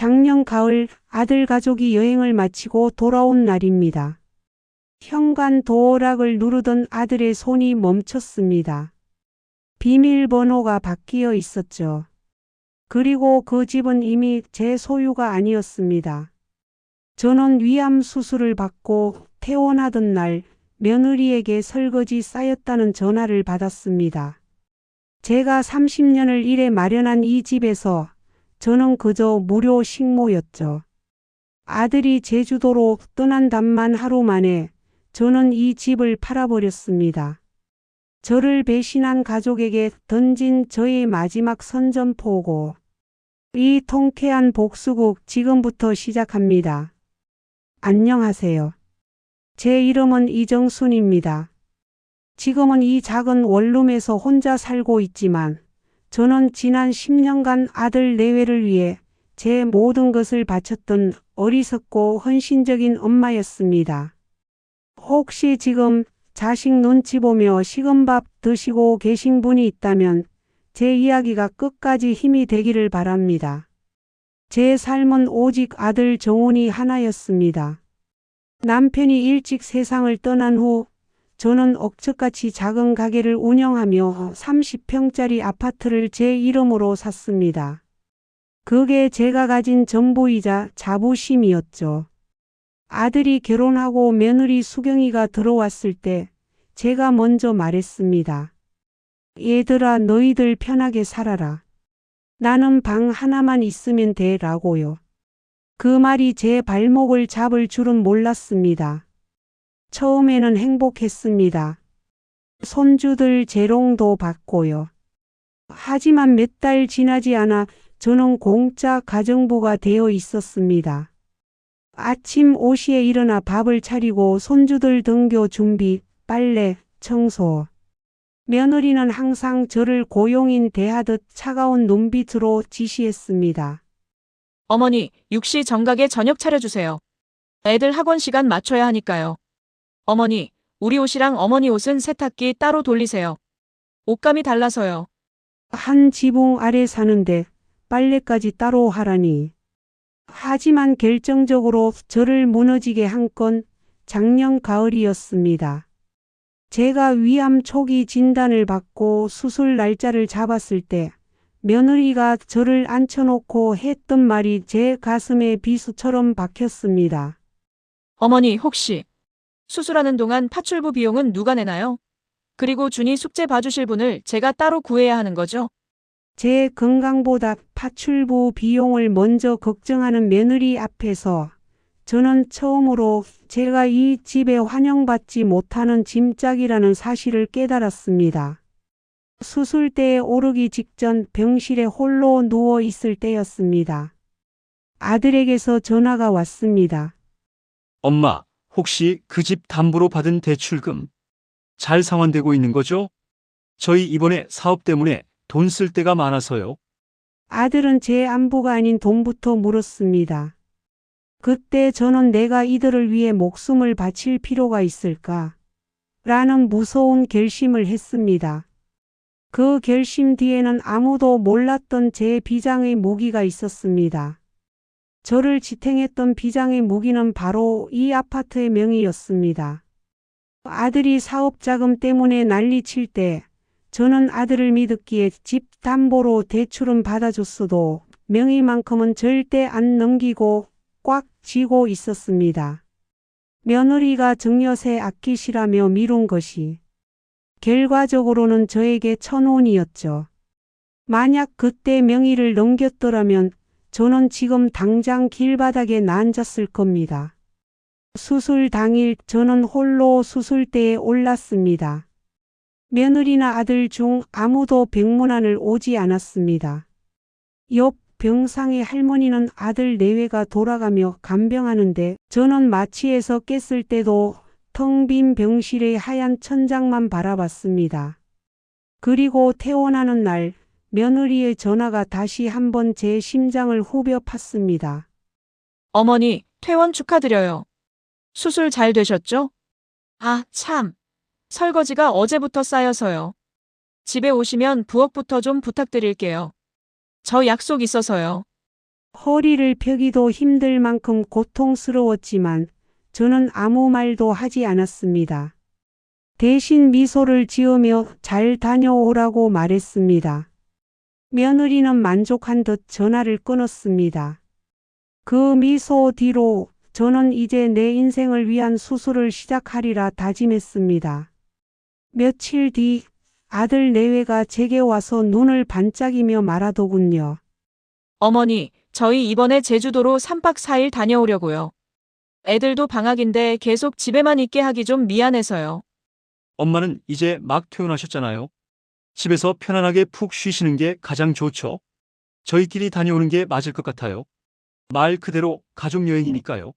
작년 가을 아들 가족이 여행을 마치고 돌아온 날입니다. 현관 도어락을 누르던 아들의 손이 멈췄습니다. 비밀번호가 바뀌어 있었죠. 그리고 그 집은 이미 제 소유가 아니었습니다. 저는 위암 수술을 받고 퇴원하던 날 며느리에게 설거지 쌓였다는 전화를 받았습니다. 제가 30년을 일해 마련한 이 집에서 저는 그저 무료 식모였죠. 아들이 제주도로 떠난 답만 하루 만에 저는 이 집을 팔아버렸습니다. 저를 배신한 가족에게 던진 저의 마지막 선전포고. 이 통쾌한 복수극 지금부터 시작합니다. 안녕하세요. 제 이름은 이정순입니다. 지금은 이 작은 원룸에서 혼자 살고 있지만 저는 지난 10년간 아들 내외를 위해 제 모든 것을 바쳤던 어리석고 헌신적인 엄마였습니다. 혹시 지금 자식 눈치 보며 식은 밥 드시고 계신 분이 있다면 제 이야기가 끝까지 힘이 되기를 바랍니다. 제 삶은 오직 아들 정훈이 하나였습니다. 남편이 일찍 세상을 떠난 후 저는 억척같이 작은 가게를 운영하며 30평짜리 아파트를 제 이름으로 샀습니다. 그게 제가 가진 전부이자 자부심이었죠. 아들이 결혼하고 며느리 수경이가 들어왔을 때 제가 먼저 말했습니다. 얘들아, 너희들 편하게 살아라. 나는 방 하나만 있으면 돼 라고요. 그 말이 제 발목을 잡을 줄은 몰랐습니다. 처음에는 행복했습니다. 손주들 재롱도 받고요. 하지만 몇 달 지나지 않아 저는 공짜 가정부가 되어 있었습니다. 아침 5시에 일어나 밥을 차리고 손주들 등교 준비, 빨래, 청소. 며느리는 항상 저를 고용인 대하듯 차가운 눈빛으로 지시했습니다. 어머니, 6시 정각에 저녁 차려주세요. 애들 학원 시간 맞춰야 하니까요. 어머니, 우리 옷이랑 어머니 옷은 세탁기 따로 돌리세요. 옷감이 달라서요. 한 지붕 아래 사는데 빨래까지 따로 하라니. 하지만 결정적으로 저를 무너지게 한 건 작년 가을이었습니다. 제가 위암 초기 진단을 받고 수술 날짜를 잡았을 때 며느리가 저를 앉혀놓고 했던 말이 제 가슴에 비수처럼 박혔습니다. 어머니, 혹시 수술하는 동안 파출부 비용은 누가 내나요? 그리고 준이 숙제 봐주실 분을 제가 따로 구해야 하는 거죠? 제 건강보다 파출부 비용을 먼저 걱정하는 며느리 앞에서 저는 처음으로 제가 이 집에 환영받지 못하는 짐짝이라는 사실을 깨달았습니다. 수술대에 오르기 직전 병실에 홀로 누워 있을 때였습니다. 아들에게서 전화가 왔습니다. 엄마, 혹시 그 집 담보로 받은 대출금 잘 상환되고 있는 거죠? 저희 이번에 사업 때문에 돈 쓸 데가 많아서요. 아들은 제 안부가 아닌 돈부터 물었습니다. 그때 저는 내가 이들을 위해 목숨을 바칠 필요가 있을까? 라는 무서운 결심을 했습니다. 그 결심 뒤에는 아무도 몰랐던 제 비장의 무기가 있었습니다. 저를 지탱했던 비장의 무기는 바로 이 아파트의 명의였습니다. 아들이 사업 자금 때문에 난리칠 때 저는 아들을 믿었기에 집 담보로 대출은 받아줬어도 명의만큼은 절대 안 넘기고 꽉 쥐고 있었습니다. 며느리가 증여세 아끼시라며 미룬 것이 결과적으로는 저에게 천원이었죠. 만약 그때 명의를 넘겼더라면 저는 지금 당장 길바닥에 앉았을 겁니다. 수술 당일 저는 홀로 수술대에 올랐습니다. 며느리나 아들 중 아무도 병문안을 오지 않았습니다. 옆 병상의 할머니는 아들 내외가 돌아가며 간병하는데 저는 마취에서 깼을 때도 텅 빈 병실의 하얀 천장만 바라봤습니다. 그리고 퇴원하는 날 며느리의 전화가 다시 한번 제 심장을 후벼 팠습니다. 어머니, 퇴원 축하드려요. 수술 잘 되셨죠? 아, 참. 설거지가 어제부터 쌓여서요. 집에 오시면 부엌부터 좀 부탁드릴게요. 저 약속 있어서요. 허리를 펴기도 힘들 만큼 고통스러웠지만 저는 아무 말도 하지 않았습니다. 대신 미소를 지으며 잘 다녀오라고 말했습니다. 며느리는 만족한 듯 전화를 끊었습니다. 그 미소 뒤로 저는 이제 내 인생을 위한 수술을 시작하리라 다짐했습니다. 며칠 뒤 아들 내외가 제게 와서 눈을 반짝이며 말하더군요. 어머니, 저희 이번에 제주도로 3박 4일 다녀오려고요. 애들도 방학인데 계속 집에만 있게 하기 좀 미안해서요. 엄마는 이제 막 퇴원하셨잖아요. 집에서 편안하게 푹 쉬시는 게 가장 좋죠. 저희끼리 다녀오는 게 맞을 것 같아요. 말 그대로 가족 여행이니까요.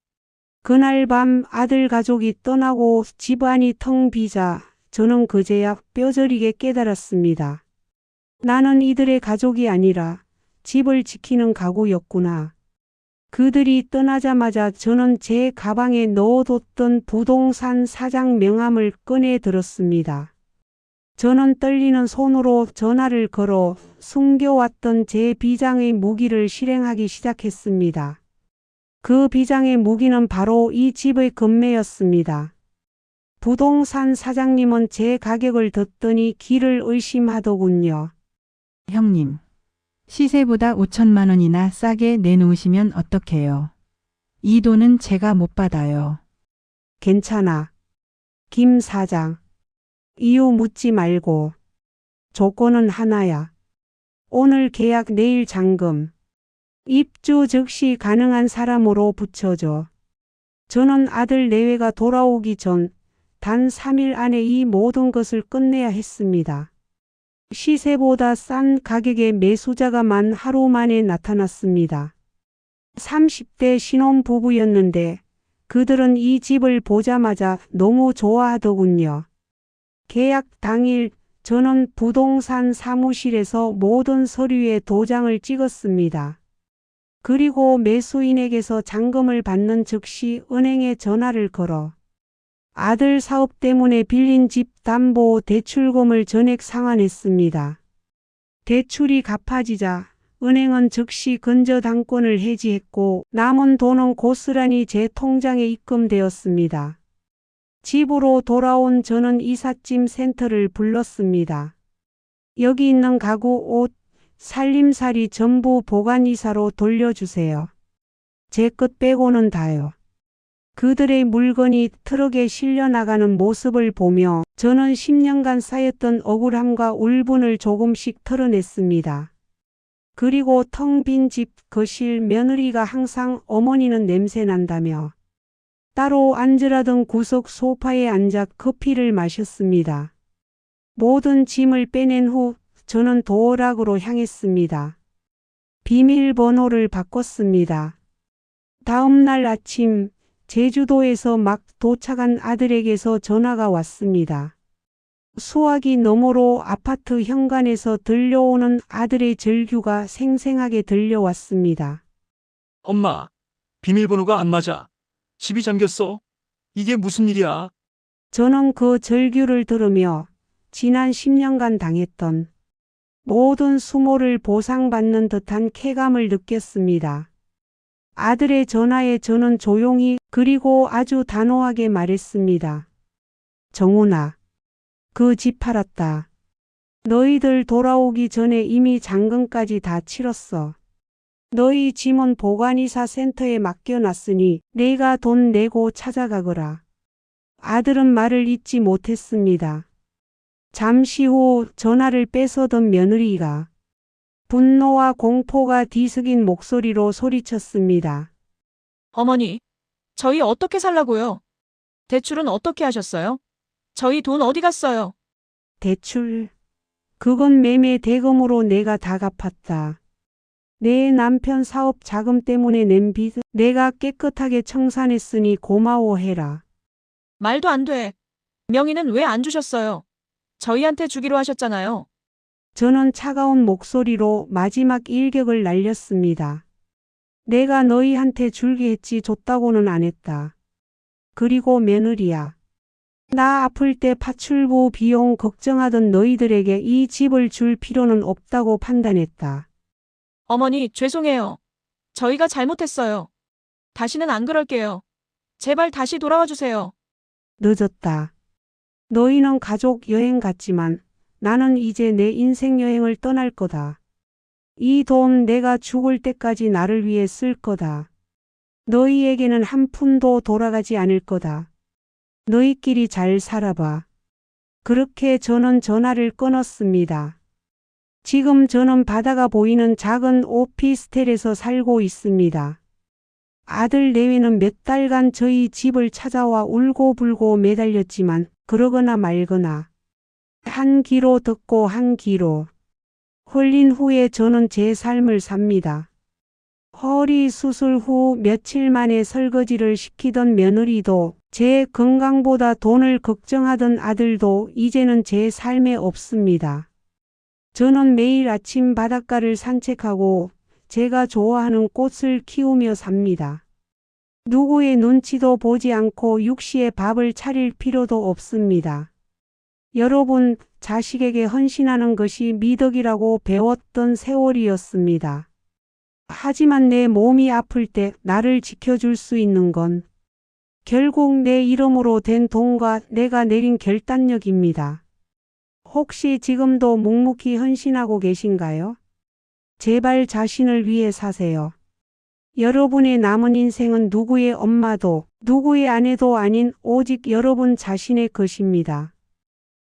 그날 밤 아들 가족이 떠나고 집안이 텅 비자 저는 그제야 뼈저리게 깨달았습니다. 나는 이들의 가족이 아니라 집을 지키는 가구였구나. 그들이 떠나자마자 저는 제 가방에 넣어뒀던 부동산 사장 명함을 꺼내 들었습니다. 저는 떨리는 손으로 전화를 걸어 숨겨왔던 제 비장의 무기를 실행하기 시작했습니다. 그 비장의 무기는 바로 이 집의 금매였습니다. 부동산 사장님은 제 가격을 듣더니 기를 의심하더군요. 형님, 시세보다 5천만 원이나 싸게 내놓으시면 어떡해요? 이 돈은 제가 못 받아요. 괜찮아. 김 사장. 이유 묻지 말고. 조건은 하나야. 오늘 계약 내일 잔금. 입주 즉시 가능한 사람으로 붙여줘. 저는 아들 내외가 돌아오기 전 단 3일 안에 이 모든 것을 끝내야 했습니다. 시세보다 싼 가격의 매수자가만 하루 만에 나타났습니다. 30대 신혼부부였는데 그들은 이 집을 보자마자 너무 좋아하더군요. 계약 당일 저는 부동산 사무실에서 모든 서류에 도장을 찍었습니다. 그리고 매수인에게서 잔금을 받는 즉시 은행에 전화를 걸어 아들 사업 때문에 빌린 집 담보 대출금을 전액 상환했습니다. 대출이 갚아지자 은행은 즉시 근저당권을 해지했고 남은 돈은 고스란히 제 통장에 입금되었습니다. 집으로 돌아온 저는 이삿짐 센터를 불렀습니다. 여기 있는 가구, 옷, 살림살이 전부 보관이사로 돌려주세요. 제 것 빼고는 다요. 그들의 물건이 트럭에 실려 나가는 모습을 보며 저는 10년간 쌓였던 억울함과 울분을 조금씩 털어냈습니다. 그리고 텅 빈 집, 거실, 며느리가 항상 어머니는 냄새 난다며 따로 앉으라던 구석 소파에 앉아 커피를 마셨습니다. 모든 짐을 빼낸 후 저는 도어락으로 향했습니다. 비밀번호를 바꿨습니다. 다음 날 아침 제주도에서 막 도착한 아들에게서 전화가 왔습니다. 수화기 너머로 아파트 현관에서 들려오는 아들의 절규가 생생하게 들려왔습니다. 엄마, 비밀번호가 안 맞아. 집이 잠겼어. 이게 무슨 일이야? 저는 그 절규를 들으며 지난 10년간 당했던 모든 수모를 보상받는 듯한 쾌감을 느꼈습니다. 아들의 전화에 저는 조용히 그리고 아주 단호하게 말했습니다. 정훈아, 그 집 팔았다. 너희들 돌아오기 전에 이미 잔금까지 다 치렀어. 너희 짐은 보관이사 센터에 맡겨놨으니 내가 돈 내고 찾아가거라. 아들은 말을 잇지 못했습니다. 잠시 후 전화를 뺏어던 며느리가 분노와 공포가 뒤섞인 목소리로 소리쳤습니다. 어머니, 저희 어떻게 살라고요? 대출은 어떻게 하셨어요? 저희 돈 어디 갔어요? 대출. 그건 매매 대금으로 내가 다 갚았다. 내 남편 사업 자금 때문에 낸 빚 내가 깨끗하게 청산했으니 고마워해라. 말도 안 돼. 명의는 왜 안 주셨어요? 저희한테 주기로 하셨잖아요. 저는 차가운 목소리로 마지막 일격을 날렸습니다. 내가 너희한테 줄게 했지 줬다고는 안 했다. 그리고 며느리야. 나 아플 때 파출부 비용 걱정하던 너희들에게 이 집을 줄 필요는 없다고 판단했다. 어머니, 죄송해요. 저희가 잘못했어요. 다시는 안 그럴게요. 제발 다시 돌아와 주세요. 늦었다. 너희는 가족 여행 갔지만 나는 이제 내 인생 여행을 떠날 거다. 이 돈 내가 죽을 때까지 나를 위해 쓸 거다. 너희에게는 한 푼도 돌아가지 않을 거다. 너희끼리 잘 살아봐. 그렇게 저는 전화를 끊었습니다. 지금 저는 바다가 보이는 작은 오피스텔에서 살고 있습니다. 아들 내외는 몇 달간 저희 집을 찾아와 울고불고 매달렸지만 그러거나 말거나 한 귀로 듣고 한 귀로 흘린 후에 저는 제 삶을 삽니다. 허리 수술 후 며칠 만에 설거지를 시키던 며느리도 제 건강보다 돈을 걱정하던 아들도 이제는 제 삶에 없습니다. 저는 매일 아침 바닷가를 산책하고 제가 좋아하는 꽃을 키우며 삽니다. 누구의 눈치도 보지 않고 육시에 밥을 차릴 필요도 없습니다. 여러분, 자식에게 헌신하는 것이 미덕이라고 배웠던 세월이었습니다. 하지만 내 몸이 아플 때 나를 지켜줄 수 있는 건 결국 내 이름으로 된 돈과 내가 내린 결단력입니다. 혹시 지금도 묵묵히 헌신하고 계신가요? 제발 자신을 위해 사세요. 여러분의 남은 인생은 누구의 엄마도 누구의 아내도 아닌 오직 여러분 자신의 것입니다.